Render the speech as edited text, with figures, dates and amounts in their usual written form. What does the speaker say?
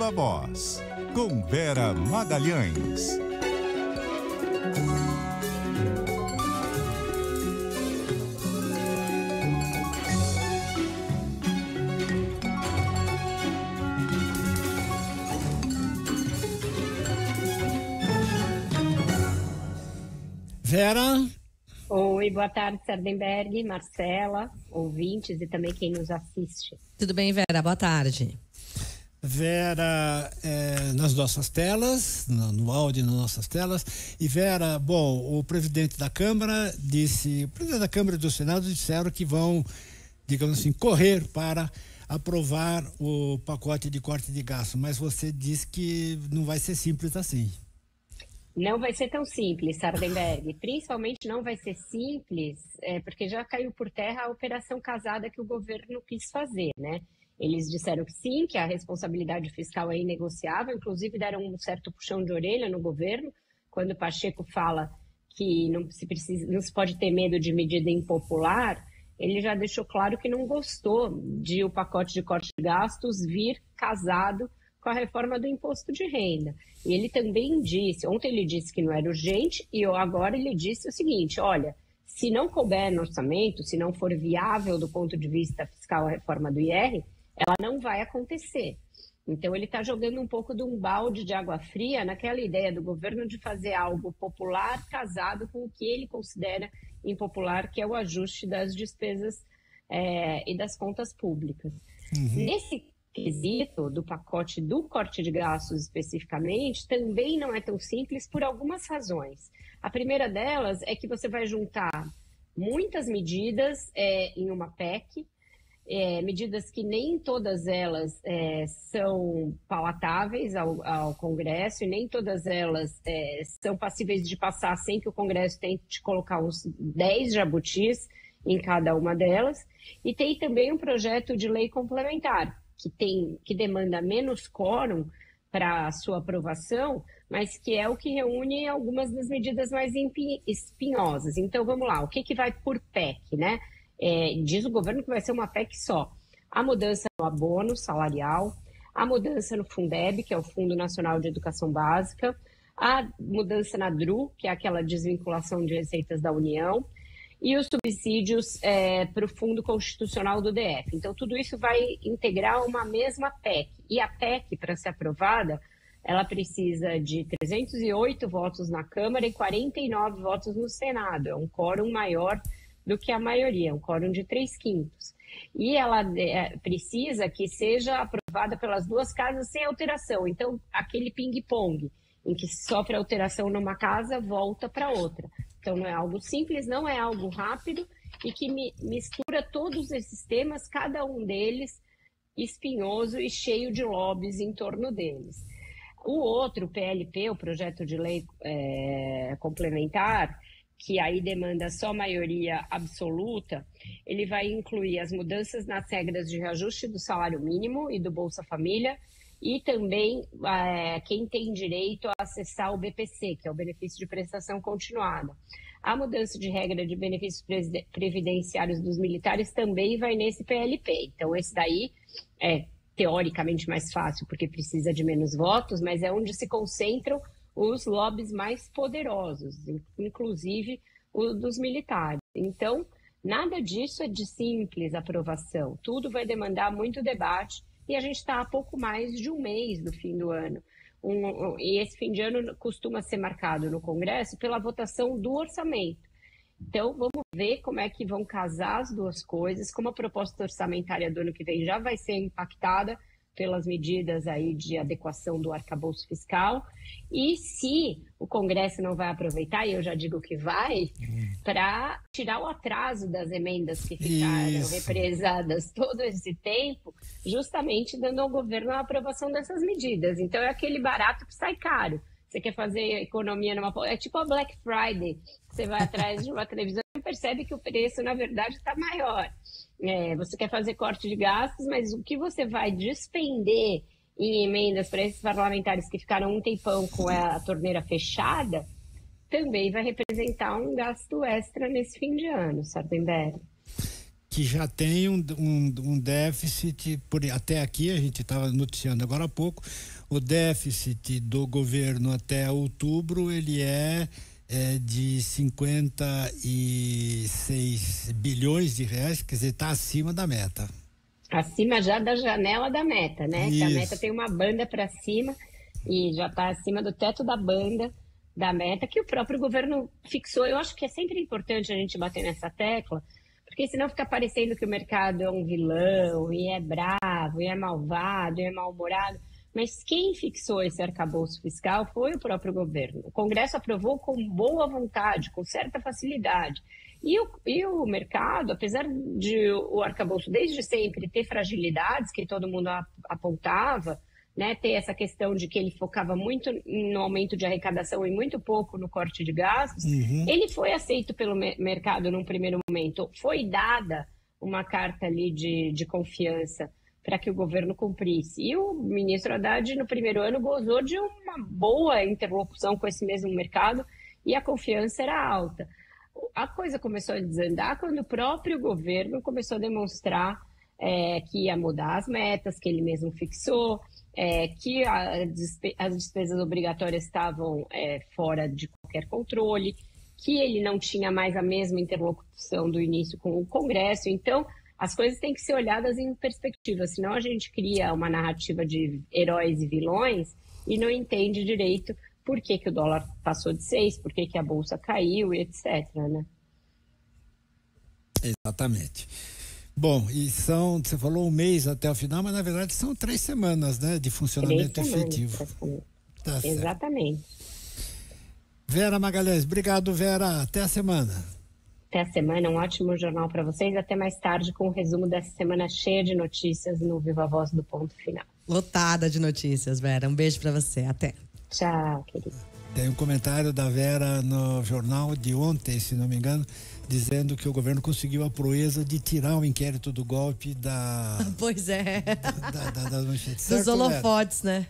Viva Voz, com Vera Magalhães. Vera? Oi, boa tarde, Sardenberg, Marcela, ouvintes e também quem nos assiste. Tudo bem, Vera? Boa tarde. Vera, nas nossas telas, no áudio nas nossas telas. E Vera, bom, o presidente da Câmara o presidente da Câmara e do Senado disseram que vão, digamos assim, correr para aprovar o pacote de corte de gasto, mas você disse que não vai ser simples assim. Não vai ser tão simples, Sardenberg. Principalmente não vai ser simples, porque já caiu por terra a operação casada que o governo quis fazer, né? Eles disseram que sim, que a responsabilidade fiscal é inegociável, inclusive deram um certo puxão de orelha no governo, quando o Pacheco fala que não se pode ter medo de medida impopular, ele já deixou claro que não gostou de o pacote de corte de gastos vir casado com a reforma do imposto de renda. E ele também disse, ontem ele disse que não era urgente, e agora ele disse o seguinte, olha, se não couber no orçamento, se não for viável do ponto de vista fiscal a reforma do IR, ela não vai acontecer. Então ele está jogando um pouco de um balde de água fria naquela ideia do governo de fazer algo popular casado com o que ele considera impopular, que é o ajuste das despesas e das contas públicas. Uhum. Nesse quesito do pacote do corte de gastos especificamente, também não é tão simples por algumas razões. A primeira delas é que você vai juntar muitas medidas em uma PEC, medidas que nem todas elas são palatáveis ao Congresso e nem todas elas são passíveis de passar sem que o Congresso tente colocar uns 10 jabutis em cada uma delas. E tem também um projeto de lei complementar, que demanda menos quórum para a sua aprovação, mas que é o que reúne algumas das medidas mais espinhosas. Então, vamos lá, o que vai por PEC, né? Diz o governo que vai ser uma PEC só. A mudança no abono salarial, a mudança no Fundeb, que é o Fundo Nacional de Educação Básica, a mudança na DRU, que é aquela desvinculação de receitas da União, e os subsídios para o Fundo Constitucional do DF. Então, tudo isso vai integrar uma mesma PEC. E a PEC, para ser aprovada, ela precisa de 308 votos na Câmara e 49 votos no Senado. É um quórum maior do que a maioria, um quórum de 3/5. E ela precisa que seja aprovada pelas duas casas sem alteração. Então, aquele ping-pong, em que sofre alteração numa casa, volta para outra. Então, não é algo simples, não é algo rápido e que mistura todos esses temas, cada um deles espinhoso e cheio de lobbies em torno deles. O outro, o PLP, o projeto de lei complementar, que aí demanda só maioria absoluta, ele vai incluir as mudanças nas regras de reajuste do salário mínimo e do Bolsa Família e também quem tem direito a acessar o BPC, que é o benefício de prestação continuada. A mudança de regra de benefícios previdenciários dos militares também vai nesse PLP. Então, esse daí é teoricamente mais fácil, porque precisa de menos votos, mas é onde se concentram os lobbies mais poderosos, inclusive o dos militares. Então, nada disso é de simples aprovação. Tudo vai demandar muito debate e a gente está a pouco mais de um mês do fim do ano. E esse fim de ano costuma ser marcado no Congresso pela votação do orçamento. Então, vamos ver como é que vão casar as duas coisas, como a proposta orçamentária do ano que vem já vai ser impactada pelas medidas aí de adequação do arcabouço fiscal, e se o Congresso não vai aproveitar, e eu já digo que vai, para tirar o atraso das emendas que ficaram represadas todo esse tempo, justamente dando ao governo a aprovação dessas medidas. Então é aquele barato que sai caro. Você quer fazer economia é tipo a Black Friday, você vai atrás de uma televisão e percebe que o preço, na verdade, está maior. Você quer fazer corte de gastos, mas o que você vai despender em emendas para esses parlamentares que ficaram um tempão com a torneira fechada, também vai representar um gasto extra nesse fim de ano, Sardenberg. que já tem um déficit, até aqui, a gente estava noticiando agora há pouco, o déficit do governo até outubro, ele é de 56 bilhões de reais, quer dizer, está acima da meta. Acima já da janela da meta, né? Que a meta tem uma banda para cima e já está acima do teto da banda da meta que o próprio governo fixou. Eu acho que é sempre importante a gente bater nessa tecla, porque senão fica parecendo que o mercado é um vilão, e é bravo, e é malvado, e é mal-humorado. Mas quem fixou esse arcabouço fiscal foi o próprio governo. O Congresso aprovou com boa vontade, com certa facilidade. E o mercado, apesar de o arcabouço desde sempre ter fragilidades que todo mundo apontava, né, ter essa questão de que ele focava muito no aumento de arrecadação e muito pouco no corte de gastos, ele foi aceito pelo mercado num primeiro momento. Foi dada uma carta ali de confiança para que o governo cumprisse. E o ministro Haddad, no primeiro ano, gozou de uma boa interlocução com esse mesmo mercado e a confiança era alta. A coisa começou a desandar quando o próprio governo começou a demonstrar que ia mudar as metas que ele mesmo fixou, que as despesas obrigatórias estavam fora de qualquer controle, que ele não tinha mais a mesma interlocução do início com o Congresso. Então, as coisas têm que ser olhadas em perspectiva, senão a gente cria uma narrativa de heróis e vilões e não entende direito por que o dólar passou de 6, por que a bolsa caiu e etc, né? Exatamente. Bom, e você falou um mês até o final, mas na verdade são 3 semanas, né, de funcionamento efetivo. Tá certo. Exatamente. Vera Magalhães, obrigado, Vera. Até a semana. Até a semana, um ótimo jornal para vocês. Até mais tarde com o resumo dessa semana cheia de notícias no Viva Voz do Ponto Final. Lotada de notícias, Vera. Um beijo para você. Até. Tchau, querida. Tem um comentário da Vera no jornal de ontem, se não me engano, dizendo que o governo conseguiu a proeza de tirar o inquérito do golpe da... Pois é. Da manchete. Dos holofotes, né?